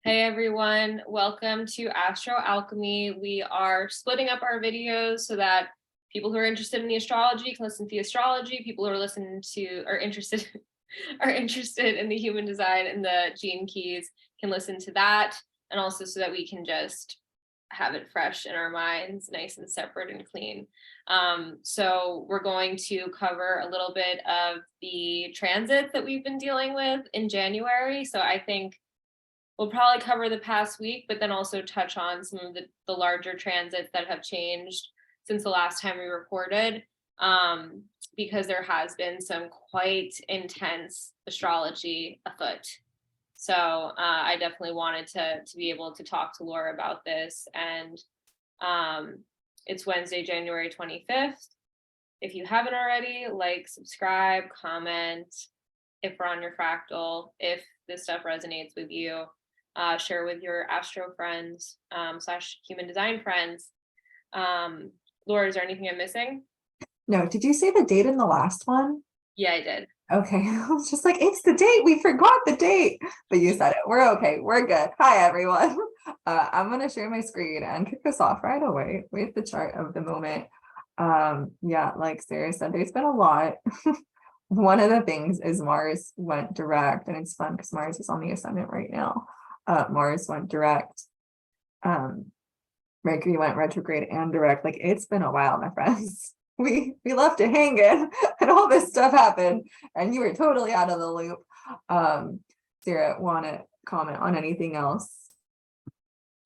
Hey everyone, welcome to Astro Alchemy. We are splitting up our videos so that people who are interested in the astrology can listen to the astrology. People who are interested in the human design and the gene keys can listen to that, and also so that we can just have it fresh in our minds, nice and separate and clean. So we're going to cover a little bit of the transits that we've been dealing with in January. So I think we'll probably cover the past week, but then also touch on some of the larger transits that have changed since the last time we recorded, because there has been some quite intense astrology afoot. So I definitely wanted to be able to talk to Lora about this. And it's Wednesday, January 25th. If you haven't already, like, subscribe, comment, if we're on your fractal, if this stuff resonates with you. Share with your astro friends / human design friends. Laura, is there anything I'm missing? No, did you say the date in the last one? Yeah, I did. Okay, I was just like, it's the date. We forgot the date, but you said it. We're okay. We're good. Hi, everyone. I'm going to share my screen and kick this off right away with the chart of the moment. Yeah, like Sarah said, there's been a lot. One of the things is Mars went direct, and it's fun because Mars is on the ascendant right now. Mars went direct. Mercury went retrograde and direct. Like, it's been a while, my friends. We left it hanging and all this stuff happened and you were totally out of the loop. Sarah, want to comment on anything else?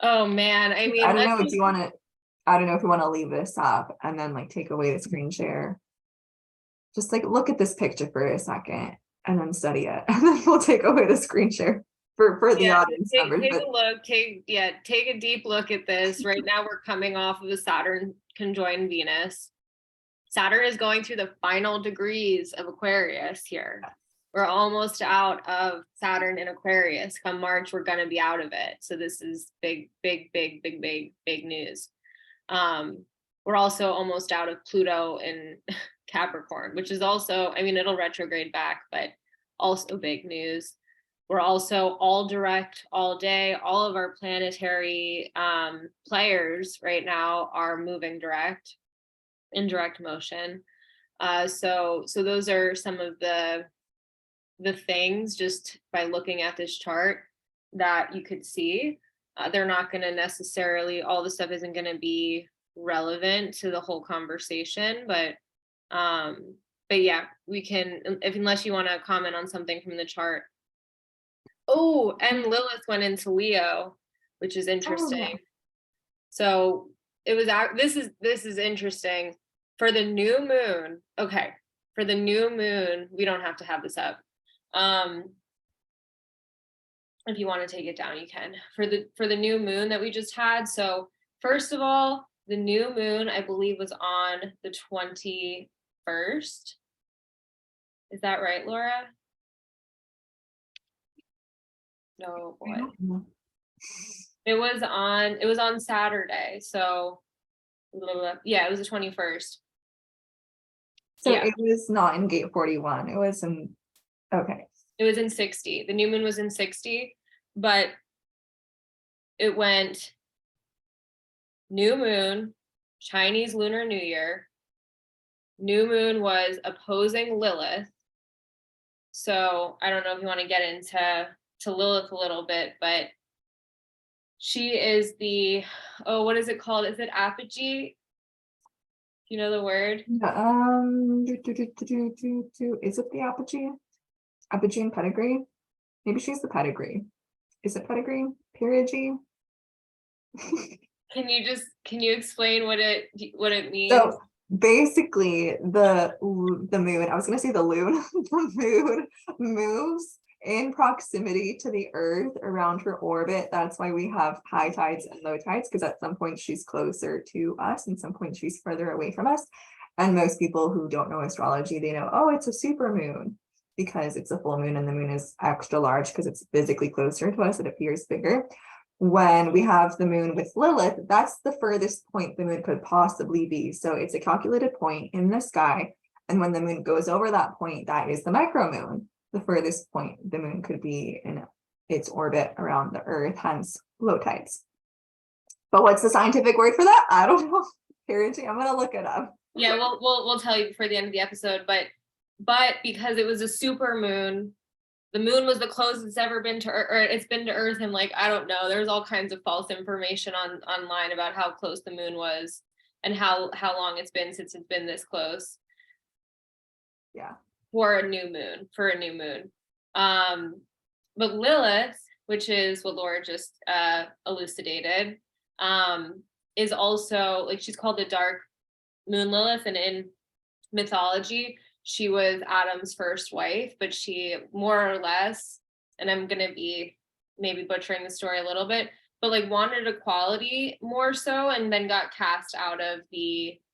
Oh man, I mean, I don't know. I don't know if you want to leave this up and then like take away the screen share. Just like look at this picture for a second and then study it, and then we'll take away the screen share for the audience members. Take a look. Take a deep look at this. Right now, we're coming off of a Saturn conjoined Venus. Saturn is going through the final degrees of Aquarius here. We're almost out of Saturn in Aquarius. Come March, we're going to be out of it. So this is big news. We're also almost out of Pluto in Capricorn, which is also, I mean, it'll retrograde back, but also big news. We're also all direct all day. All of our planetary players right now are moving direct, in direct motion. So those are some of the things, just by looking at this chart, that you could see. They're not going to necessarily, all the stuff isn't going to be relevant to the whole conversation, but yeah, we can, unless you want to comment on something from the chart. Oh, and Lilith went into Leo, which is interesting. Oh, yeah. So it was, this is interesting. For the new moon, okay, for the new moon, we don't have to have this up. If you want to take it down, you can. For the new moon that we just had. So first of all, the new moon, I believe, was on the 21st. Is that right, Laura? No, boy. It was on Saturday. So yeah, it was the 21st. So yeah. It was not in gate 41. It was in, okay. It was in 60. The new moon was in 60, but it went new moon, Chinese Lunar New Year. New moon was opposing Lilith. So I don't know if you want to get into Lilith a little bit, but she is the, what is it called? Is it apogee? You know the word? Is it the apogee? Apogee and pedigree? Maybe she's the pedigree. Is it pedigree? Perigee? Can you explain what it means? So basically the moon, I was going to say the loon, the moon moves in proximity to the earth around her orbit. That's why we have high tides and low tides, because at some point she's closer to us and some point she's further away from us. And most people who don't know astrology, they know, oh, it's a super moon because it's a full moon and the moon is extra large because it's physically closer to us. It appears bigger. When we have the moon with Lilith, that's the furthest point the moon could possibly be. So it's a calculated point in the sky. And when the moon goes over that point, that is the micro moon. The furthest point the moon could be in its orbit around the Earth, hence low tides. But what's the scientific word for that? I don't know. Parenting, I'm gonna look it up. Yeah, we'll tell you before the end of the episode, but because it was a super moon, the moon was the closest it's ever been to Earth, or it's been to Earth, and like I don't know, there's all kinds of false information online about how close the moon was and how long it's been since it's been this close. Yeah. For a new moon. But Lilith, which is what Laura just elucidated, is also like, she's called the dark moon Lilith, and in mythology she was Adam's first wife, but she more or less, and I'm gonna be maybe butchering the story a little bit, but like wanted equality more so, and then got cast out of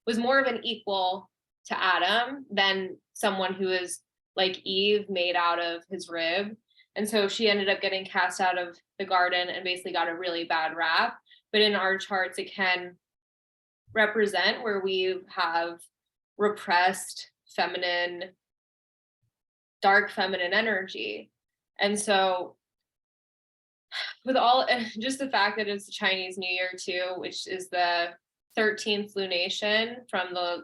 was more of an equal to Adam than someone who is like Eve, made out of his rib. And so she ended up getting cast out of the garden and basically got a really bad rap. But in our charts, it can represent where we have repressed feminine, dark feminine energy. And so with all, just the fact that it's the Chinese New Year too, which is the 13th lunation from the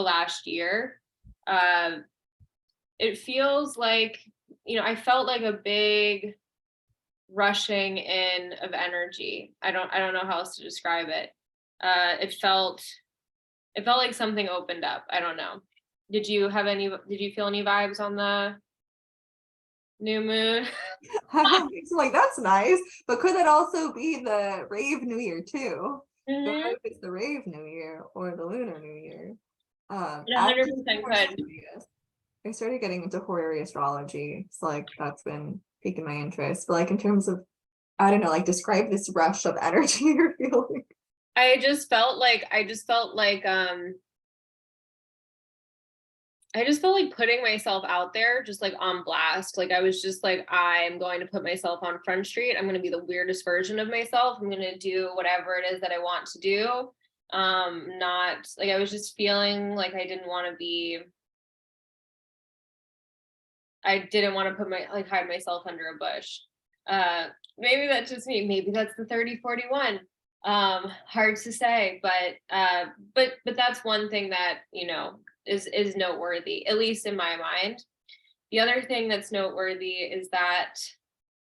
last year, it feels like, I felt like a big rushing in of energy. I don't know how else to describe it. It felt like something opened up. I don't know. Did you feel any vibes on the new moon? So like that's nice, but could it also be the rave New Year too? Don't know if it's the rave New Year or the lunar New Year. 100% could. I started getting into horary astrology, so like that's been piquing my interest. But like in terms of, I don't know, like describe this rush of energy you're feeling. I just felt like putting myself out there, just like on blast. Like I was just like, I'm going to put myself on Front Street. I'm going to be the weirdest version of myself. I'm going to do whatever it is that I want to do. Not like, I was just feeling like I didn't want to hide myself under a bush. Maybe that's just me. Maybe that's the 30-41. Hard to say, but that's one thing that, is noteworthy, at least in my mind. The other thing that's noteworthy is that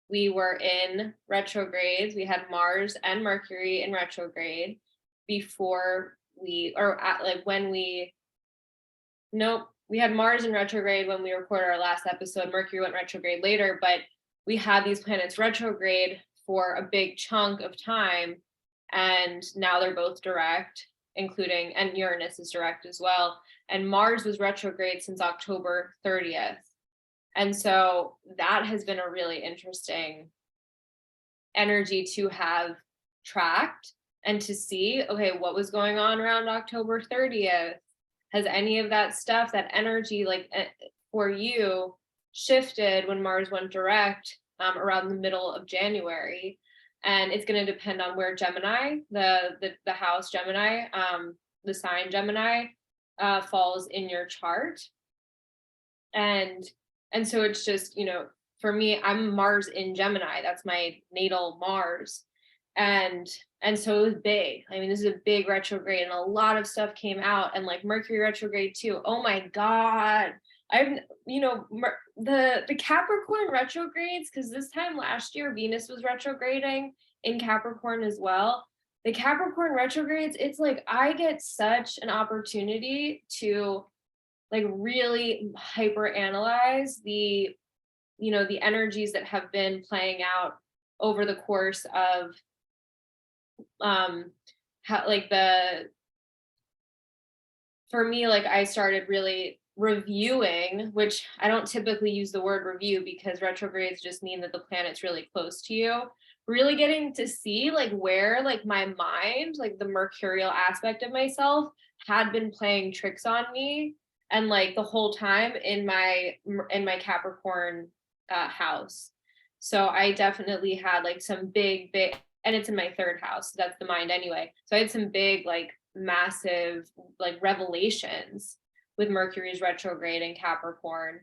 we were in retrogrades. We had Mars and Mercury in retrograde before we had Mars in retrograde when we recorded our last episode. Mercury went retrograde later, but we had these planets retrograde for a big chunk of time, and now they're both direct, and Uranus is direct as well. And Mars was retrograde since October 30th. And so that has been a really interesting energy to have tracked and to see, okay, what was going on around October 30th? Has any of that stuff, that energy, like for you, shifted when Mars went direct around the middle of January? And it's going to depend on where Gemini, the house Gemini, the sign Gemini, falls in your chart. And so it's just, for me, I'm Mars in Gemini. That's my natal Mars. And so it was big. I mean, this is a big retrograde, and a lot of stuff came out, and like Mercury retrograde too. Oh my God. The Capricorn retrogrades, because this time last year, Venus was retrograding in Capricorn as well. The Capricorn retrogrades, it's like, I get such an opportunity to like really hyper analyze the energies that have been playing out over the course of for me, like I started really reviewing, which I don't typically use the word review because retrogrades just mean that the planet's really close to you. Really getting to see like where like my mind, like the mercurial aspect of myself, had been playing tricks on me, and like the whole time in my Capricorn house. So I definitely had like some big, and it's in my third house. So that's the mind anyway. So I had some big, like massive, like revelations with Mercury's retrograde in Capricorn.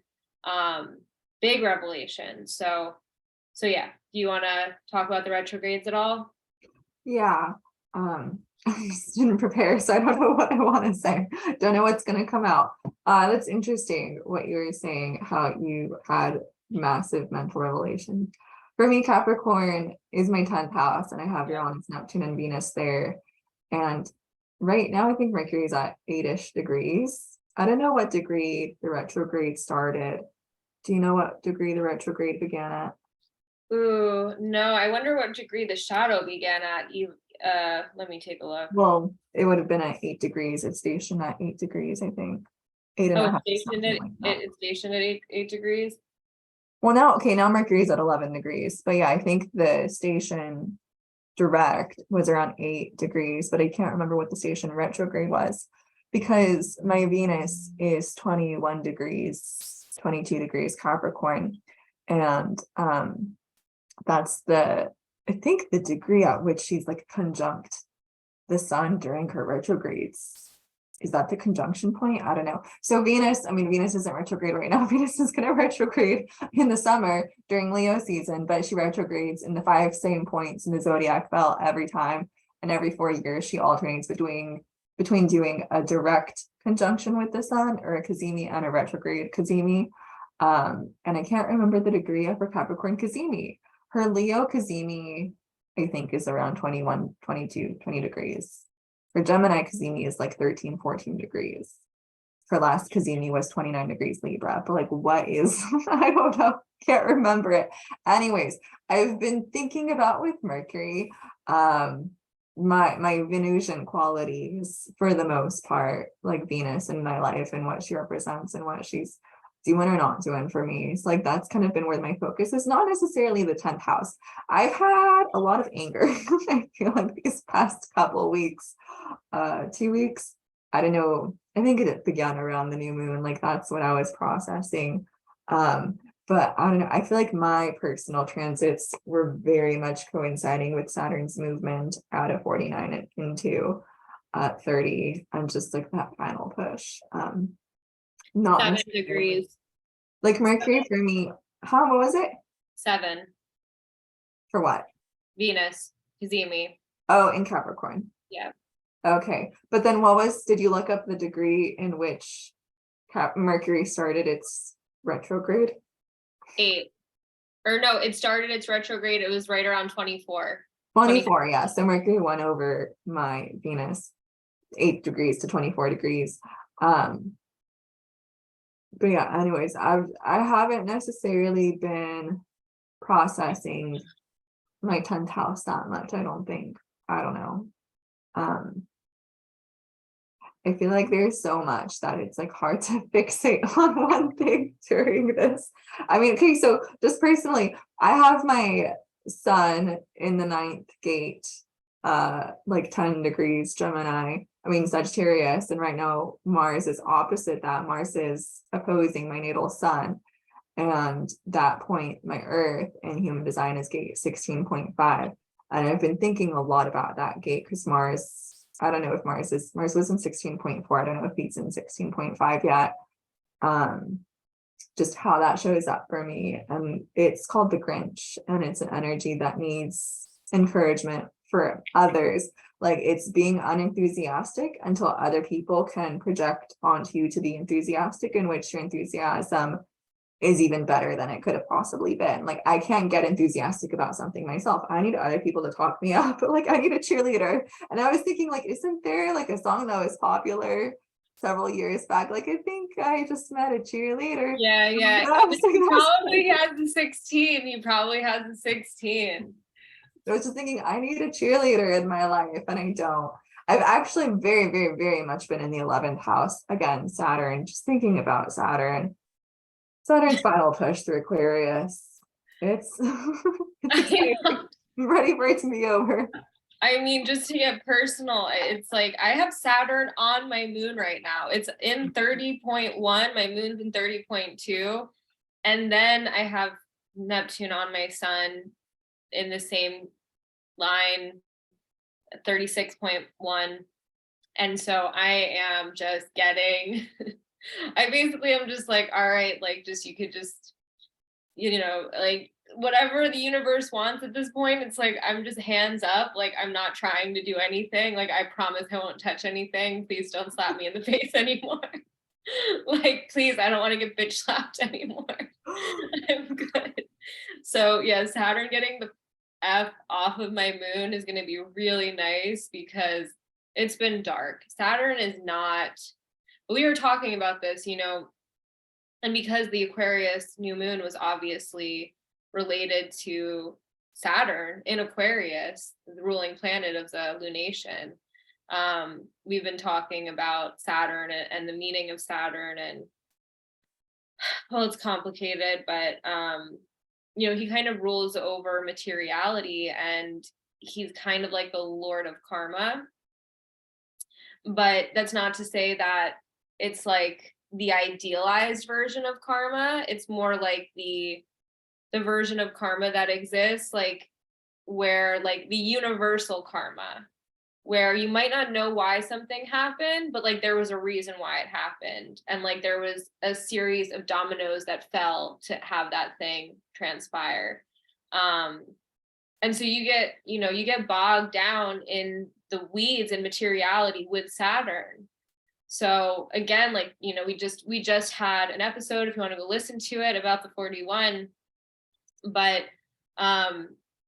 big revelation. So yeah, do you want to talk about the retrogrades at all? Yeah. I just didn't prepare, so I don't know what I want to say. Don't know what's going to come out. That's interesting what you were saying, how you had massive mental revelation. For me, Capricorn is my 10th house, and I have Uranus, Neptune, and Venus there. And right now, I think Mercury is at 8-ish degrees. I don't know what degree the retrograde started. Do you know what degree the retrograde began at? Ooh, no, I wonder what degree the shadow began at. Let me take a look. Well, it would have been at 8 degrees. It's stationed at 8 degrees, I think. 8.5. It's stationed at Like that. it's stationed at 8 degrees. Well, now, okay, now Mercury's at 11 degrees. But yeah, I think the station direct was around 8 degrees, but I can't remember what the station retrograde was because my Venus is 21 degrees, 22 degrees Capricorn. And that's I think the degree at which she's like conjunct the sun during her retrogrades. Is that the conjunction point? I don't know. So Venus, I mean, Venus isn't retrograde right now. Venus is going to retrograde in the summer during Leo season, but she retrogrades in the 5 same points in the zodiac belt every time. And every 4 years, she alternates between doing a direct conjunction with the sun or a cazimi and a retrograde cazimi. And I can't remember the degree of her Capricorn cazimi. Her Leo cazimi, I think, is around 21, 22, 20 degrees. Her Gemini cazimi is like 13, 14 degrees. Her last cazimi was 29 degrees Libra. But like, what is, I don't know, can't remember it. Anyways, I've been thinking about with Mercury, my Venusian qualities for the most part, like Venus in my life and what she represents and what she's doing or not doing for me. It's like that's kind of been where my focus is, not necessarily the 10th house. I've had a lot of anger. I feel like these past couple weeks, 2 weeks, I don't know. I think it began around the new moon. Like that's what I was processing. But I don't know. I feel like my personal transits were very much coinciding with Saturn's movement out of 49 into 30 and just like that final push. Not 7 necessarily degrees. like Mercury for me. What was it? 7. For what? Venus, cazimi. Oh, in Capricorn. Yeah. Okay. But then did you look up the degree in which Mercury started its retrograde? 8. Or no, it started its retrograde. It was right around 24. 24, yeah. So Mercury won over my Venus 8 degrees to 24 degrees. But yeah, anyways, I haven't necessarily been processing my 10th house that much, I don't think. I don't know. I feel like there's so much that it's like hard to fixate on one thing during this. I mean, okay, so just personally, I have my sun in the 9th gate, like 10 degrees Gemini, I mean Sagittarius, and right now Mars is opposite that. Mars is opposing my natal sun. And that point, my Earth in human design is gate 16.5. And I've been thinking a lot about that gate because Mars, I don't know if Mars was in 16.4. I don't know if it's in 16.5 yet. Just how that shows up for me. And it's called the Grinch, and it's an energy that needs encouragement for others. Like it's being unenthusiastic until other people can project onto you to be enthusiastic, in which your enthusiasm is even better than it could have possibly been. Like I can't get enthusiastic about something myself. I need other people to talk me up. Like I need a cheerleader. And I was thinking, like, isn't there like a song that was popular several years back? Like I think I just met a cheerleader. Yeah. He probably has a 16. He probably has a 16. I was just thinking, I need a cheerleader in my life, and I don't. I've actually very, very, very much been in the 11th house. Again, Saturn, just thinking about Saturn's final push through Aquarius. It's I'm ready for it to be over. I mean, just to get personal, it's like I have Saturn on my moon right now. It's in 30.1. My moon's in 30.2. And then I have Neptune on my sun in the same line, 36.1. And so I am just getting I basically am just like, all right, like just you could just like whatever the universe wants at this point, it's like, I'm just hands up. Like, I'm not trying to do anything. Like, I promise I won't touch anything. Please don't slap me in the face anymore. Like, please, I don't want to get bitch slapped anymore. I'm good. So yeah, Saturn getting the F off of my moon is going to be really nice because it's been dark. Saturn is not, we were talking about this, and because the Aquarius new moon was obviously related to Saturn in Aquarius, the ruling planet of the lunation, we've been talking about Saturn and the meaning of Saturn, and well, it's complicated, but he kind of rules over materiality, and he's kind of like the Lord of Karma. But that's not to say that it's like the idealized version of karma. It's more like the version of karma that exists, like where like the universal karma, where you might not know why something happened, but like there was a reason why it happened, and like there was a series of dominoes that fell to have that thing transpire. And so you get bogged down in the weeds and materiality with Saturn. So again, like, we just had an episode, if you want to go listen to it, about the 41, but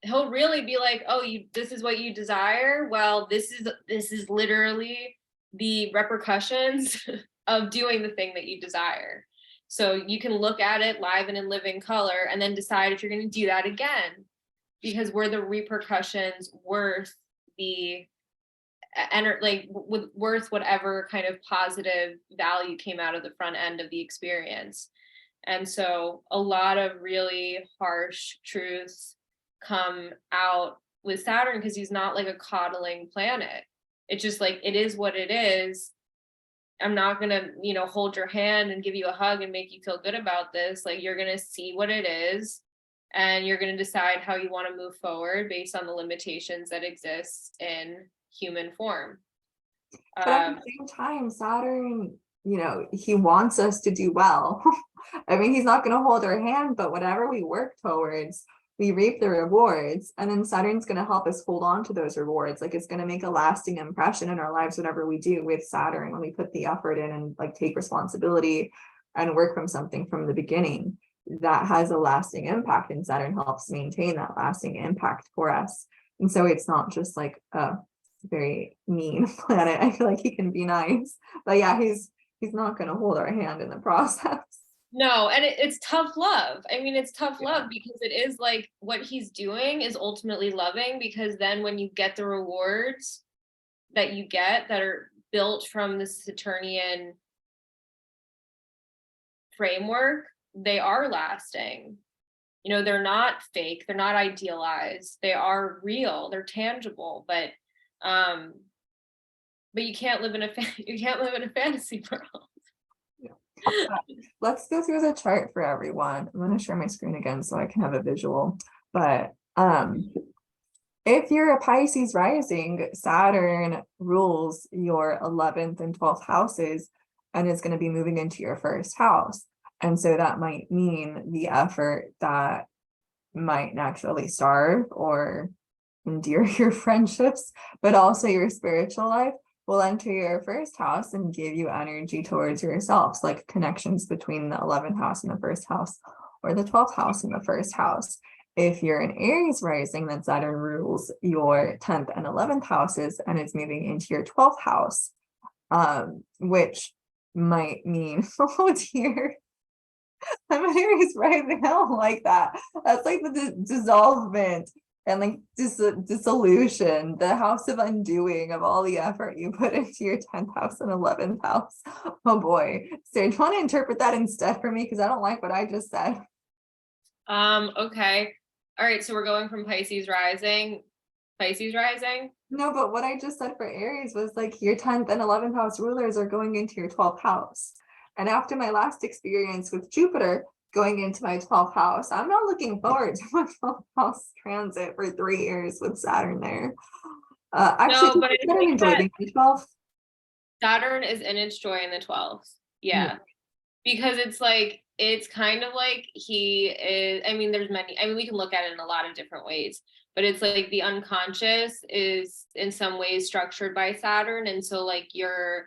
he'll really be like, oh, this is what you desire. Well, this is literally the repercussions of doing the thing that you desire. So you can look at it live and in living color and then decide if you're going to do that again, because were the repercussions worth the worth whatever kind of positive value came out of the front end of the experience. And so a lot of really harsh truths come out with Saturn because he's not like a coddling planet. It's just like, it is what it is. I'm not gonna, hold your hand and give you a hug and make you feel good about this. Like, you're gonna see what it is, and you're gonna decide how you want to move forward based on the limitations that exist in human form. But at the same time, Saturn, he wants us to do well. I mean, he's not going to hold our hand, but whatever we work towards, we reap the rewards. And then Saturn's going to help us hold on to those rewards. Like, it's going to make a lasting impression in our lives, whatever we do with Saturn, when we put the effort in and like take responsibility and work from something from the beginning, that has a lasting impact. And Saturn helps maintain that lasting impact for us. And so it's not just like a very mean planet. I feel like he can be nice, but yeah, he's not going to hold our hand in the process. No, and it's tough love. I mean, it's tough love because it is like what he's doing is ultimately loving, because then when you get the rewards that you get that are built from the Saturnian framework, they are lasting. They're not fake, they're not idealized, they are real, they're tangible, but you can't live in a fantasy world. Let's go through the chart for everyone. I'm going to share my screen again so I can have a visual. But if you're a Pisces rising, Saturn rules your 11th and 12th houses and is going to be moving into your first house. And so that might mean the effort that might naturally starve or endear your friendships, but also your spiritual life, will enter your first house and give you energy towards yourselves, like connections between the 11th house and the first house, or the 12th house and the first house. If you're an Aries rising, then Saturn rules your 10th and 11th houses and is moving into your 12th house, which might mean, oh dear, I'm an Aries rising, I don't like that. That's like the dissolvement and like dissolution, the house of undoing of all the effort you put into your 10th house and 11th house. Oh boy. So do you want to interpret that instead for me? Because I don't like what I just said. Okay. All right. So we're going from Pisces rising. No, but what I just said for Aries was like your 10th and 11th house rulers are going into your 12th house. And after my last experience with Jupiter going into my 12th house, I'm not looking forward to my 12th house transit for 3 years with Saturn there. Actually, no, but I think that 12th. Saturn is in its joy in the 12th. Yeah. Because it's like, it's kind of like he is, I mean, there's many, I mean, we can look at it in a lot of different ways, but it's like the unconscious is in some ways structured by Saturn. And so like you're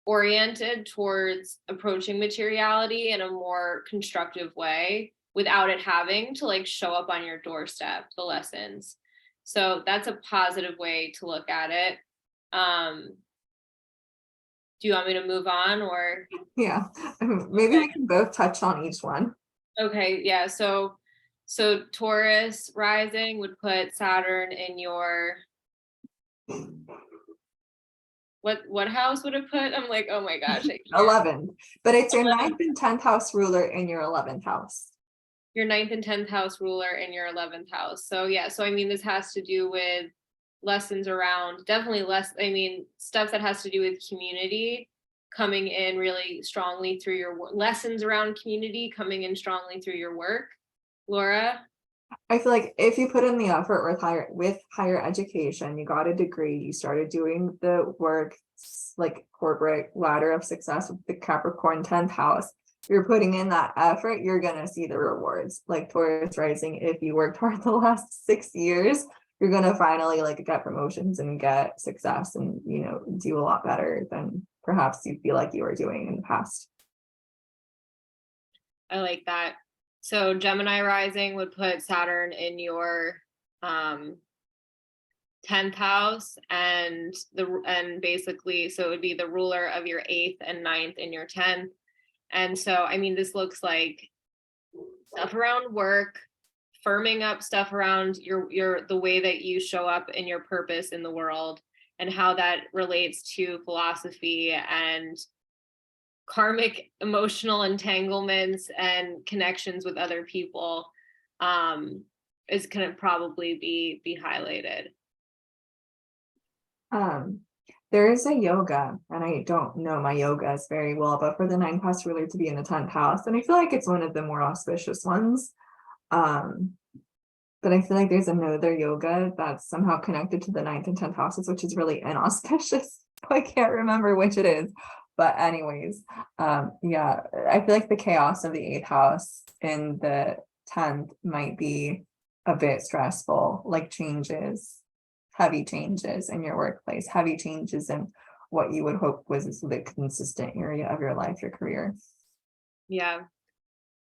oriented towards approaching materiality in a more constructive way without it having to like show up on your doorstep, the lessons. So that's a positive way to look at it. Do you want me to move on or? Yeah, maybe we can both touch on each one. Okay, yeah. So Taurus rising would put Saturn in your what house would it put? I'm like, oh my gosh, I can't. 11th, but it's your 11th. 9th and 10th house ruler in your 11th house. Your 9th and 10th house ruler in your 11th house. So yeah, so I mean, this has to do with lessons around, definitely I mean, stuff that has to do with community coming in really strongly through your lessons around community coming in strongly through your work. Lora? I feel like if you put in the effort with higher education, you got a degree, you started doing the work, like corporate ladder of success with the Capricorn 10th house, you're putting in that effort, you're gonna see the rewards. Like Taurus rising, if you worked hard the last 6 years, you're gonna finally like get promotions and get success and, you know, do a lot better than perhaps you feel like you were doing in the past. I like that. So Gemini rising would put Saturn in your 10th house and basically so it would be the ruler of your 8th and 9th in your 10th. And so I mean this looks like stuff around work, firming up stuff around your the way that you show up in your purpose in the world and how that relates to philosophy and karmic emotional entanglements and connections with other people is going to probably be highlighted. There is a yoga, and I don't know my yogas very well, but for the 9th house ruler to be in the 10th house, and I feel like it's one of the more auspicious ones. But I feel like there's another yoga that's somehow connected to the 9th and 10th houses, which is really inauspicious. I can't remember which it is. But anyways, yeah, I feel like the chaos of the 8th house in the 10th might be a bit stressful, like changes, heavy changes in your workplace, heavy changes in what you would hope was the consistent area of your life, your career. Yeah.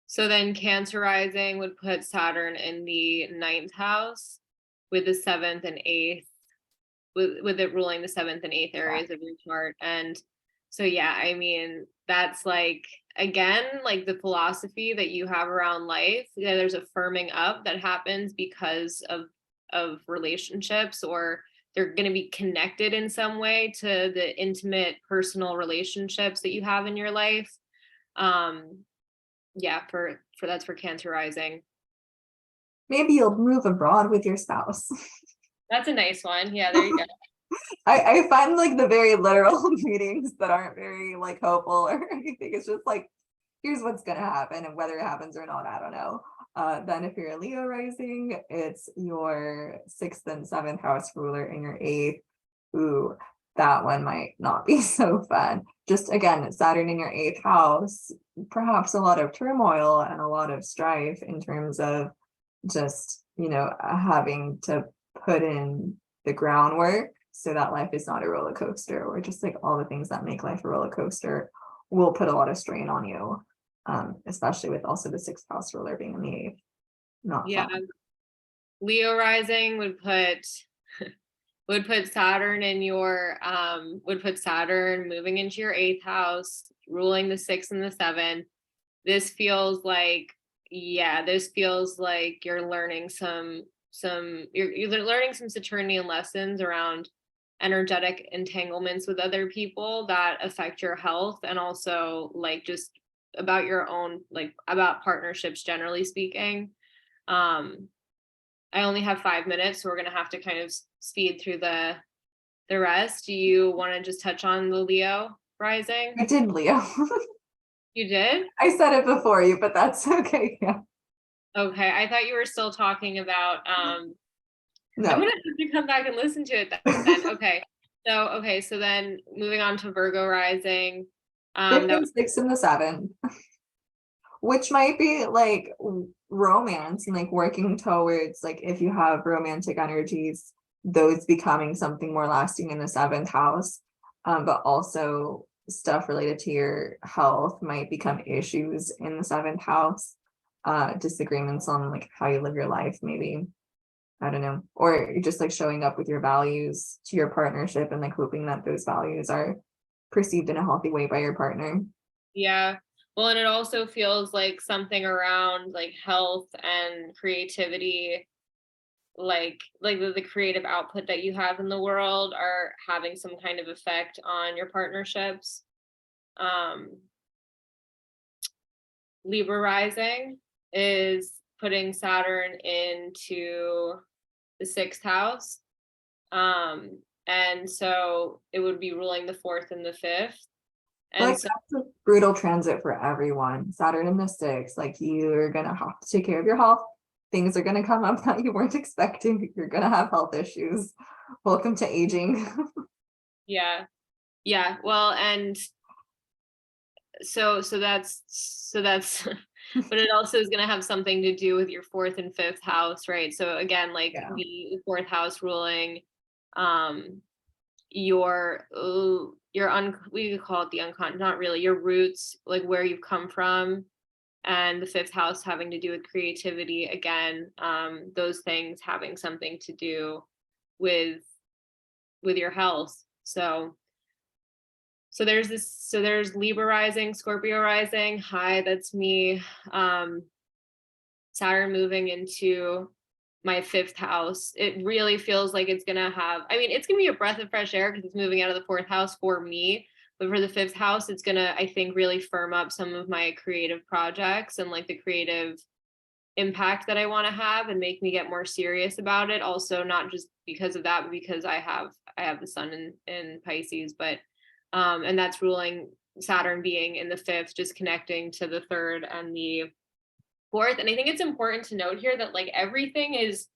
So then Cancer rising would put Saturn in the 9th house with the 7th and 8th, with it ruling the 7th and 8th areas of your chart. And so, yeah, I mean, that's like, again, like the philosophy that you have around life. Yeah, there's a firming up that happens because of relationships, or they're going to be connected in some way to the intimate personal relationships that you have in your life. Yeah, for that's for Cancer rising. Maybe you'll move abroad with your spouse. That's a nice one. Yeah, there you go. I find like the very literal meetings that aren't very like hopeful or anything. It's just like, here's what's gonna happen, and whether it happens or not, I don't know. Then if you're a Leo rising, it's your 6th and 7th house ruler in your 8th. Ooh, that one might not be so fun. Just again, Saturn in your 8th house, perhaps a lot of turmoil and a lot of strife in terms of just, you know, having to put in the groundwork so that life is not a roller coaster, or just like all the things that make life a roller coaster will put a lot of strain on you, especially with also the 6th house ruler being in the 8th. Not fun. Leo rising would put Saturn in your would put Saturn moving into your 8th house, ruling the 6th and the 7th. This feels like, yeah, this feels like you're learning you're learning some Saturnian lessons around energetic entanglements with other people that affect your health, and also like just about your own, like about partnerships generally speaking. I only have 5 minutes, so we're gonna have to kind of speed through the rest. Do you want to just touch on the Leo rising? I did, Leo. You did? I said it before you, but that's okay. Yeah. Okay, I thought you were still talking about No. I'm gonna have to come back and listen to it then. Okay. So then moving on to Virgo rising. 5th and 6th and the 7th. which might be like romance and like working towards, like if you have romantic energies, those becoming something more lasting in the seventh house. But also stuff related to your health might become issues in the seventh house. Disagreements on like how you live your life, maybe. I don't know. Or you're just like showing up with your values to your partnership and like hoping that those values are perceived in a healthy way by your partner. Yeah. Well, and it also feels like something around like health and creativity, like the creative output that you have in the world are having some kind of effect on your partnerships. Um, Libra rising is putting Saturn into the sixth house. And so it would be ruling the fourth and the fifth. And Like so, that's a brutal transit for everyone. Saturn in the sixth, like you're gonna have to take care of your health. Things are gonna come up that you weren't expecting. You're gonna have health issues. Welcome to aging. yeah. Yeah. Well, and so that's but it also is going to have something to do with your fourth and fifth house, right? So again, like Yeah. the fourth house ruling um we could call it the unconscious, not really, your roots, like where you've come from, and the fifth house having to do with creativity again, those things having something to do with your health. So there's Libra rising, Scorpio rising. Hi, that's me. Saturn moving into my fifth house. It really feels like it's gonna have, I mean, it's gonna be a breath of fresh air because it's moving out of the fourth house for me. But for the fifth house, it's gonna, I think, really firm up some of my creative projects and like the creative impact that I want to have and make me get more serious about it. Also, not just because of that, but because I have the sun in Pisces, but and that's ruling Saturn being in the fifth, just connecting to the third and the fourth. And I think it's important to note here that like everything is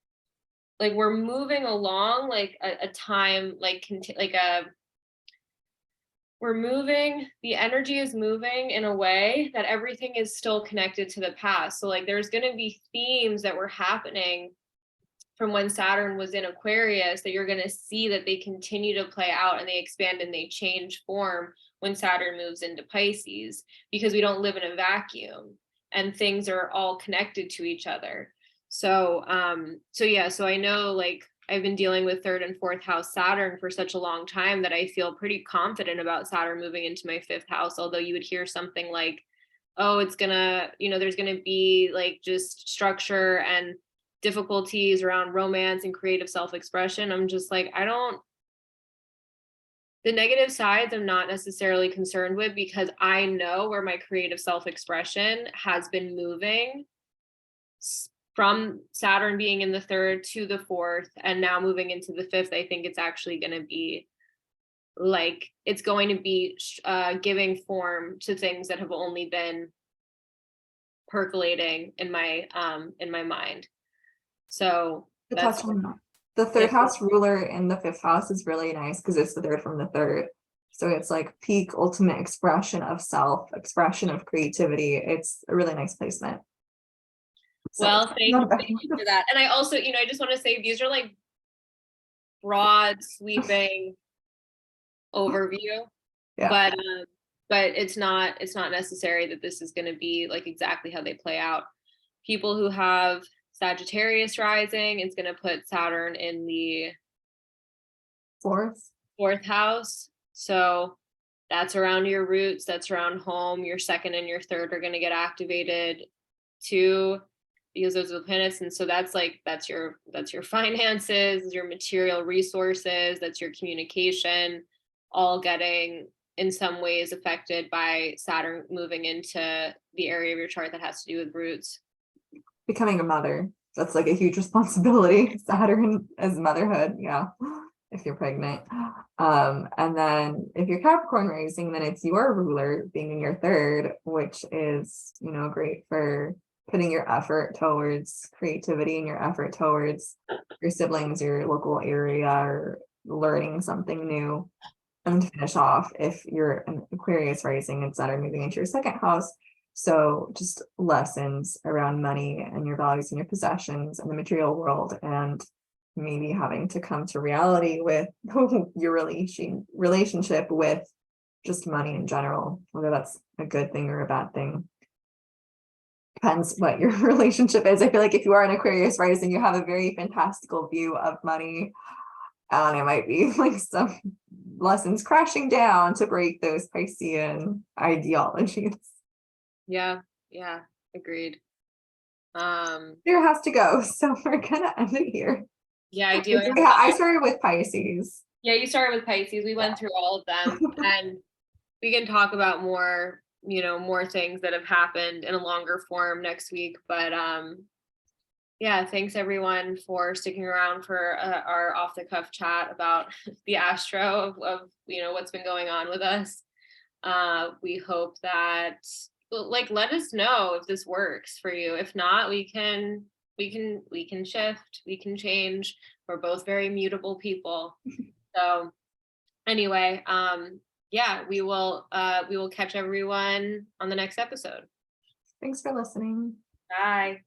like we're moving along like a time like we're moving, the energy is moving in a way that everything is still connected to the past. So like there's going to be themes that were happening from when Saturn was in Aquarius that you're going to see that they continue to play out and they expand and they change form when Saturn moves into Pisces, because we don't live in a vacuum and things are all connected to each other. So so I know like I've been dealing with third and fourth house Saturn for such a long time that I feel pretty confident about Saturn moving into my fifth house. Although you would hear something like, oh, it's gonna, there's gonna be like just structure and difficulties around romance and creative self-expression. I'm just like, the negative sides I'm not necessarily concerned with because I know where my creative self-expression has been moving from Saturn being in the third to the fourth and now moving into the fifth. I think it's actually going to be like, it's going to be giving form to things that have only been percolating in my mind. So To that's touch on that. The third house ruler in the fifth house is really nice because it's the third from the third. So it's like peak ultimate expression of self, expression of creativity. It's a really nice placement. So well, thank you for that. And I also, I just want to say these are like broad, sweeping overview, yeah. but it's not necessary that this is going to be like exactly how they play out. People who have Sagittarius rising, it's going to put Saturn in the fourth house. So that's around your roots, that's around home. Your second and your third are going to get activated too, because those are the planets. And so that's your finances, your material resources, that's your communication, all getting in some ways affected by Saturn moving into the area of your chart that has to do with roots. Becoming a mother, that's like a huge responsibility. Saturn as motherhood, yeah, if you're pregnant. And then if you're Capricorn rising, then it's your ruler being in your third, which is, great for putting your effort towards creativity and your effort towards your siblings, your local area, or learning something new. And to finish off, if you're an Aquarius rising and Saturn moving into your second house, So just lessons around money and your values and your possessions and the material world, and maybe having to come to reality with your relationship with just money in general, whether that's a good thing or a bad thing. Depends what your relationship is. I feel like if you are an Aquarius rising, you have a very fantastical view of money, and it might be like some lessons crashing down to break those Piscean ideologies. Yeah, agreed. There has to go, so we're gonna end it here. Yeah, I do. Yeah, I started with Pisces. Yeah, you started with Pisces. We went through all of them, and we can talk about more, more things that have happened in a longer form next week. But yeah, thanks everyone for sticking around for our off the cuff chat about the astro of what's been going on with us. We hope that let us know if this works for you. If not, we can shift, we can change. We're both very mutable people. So anyway, yeah, we will catch everyone on the next episode. Thanks for listening. Bye.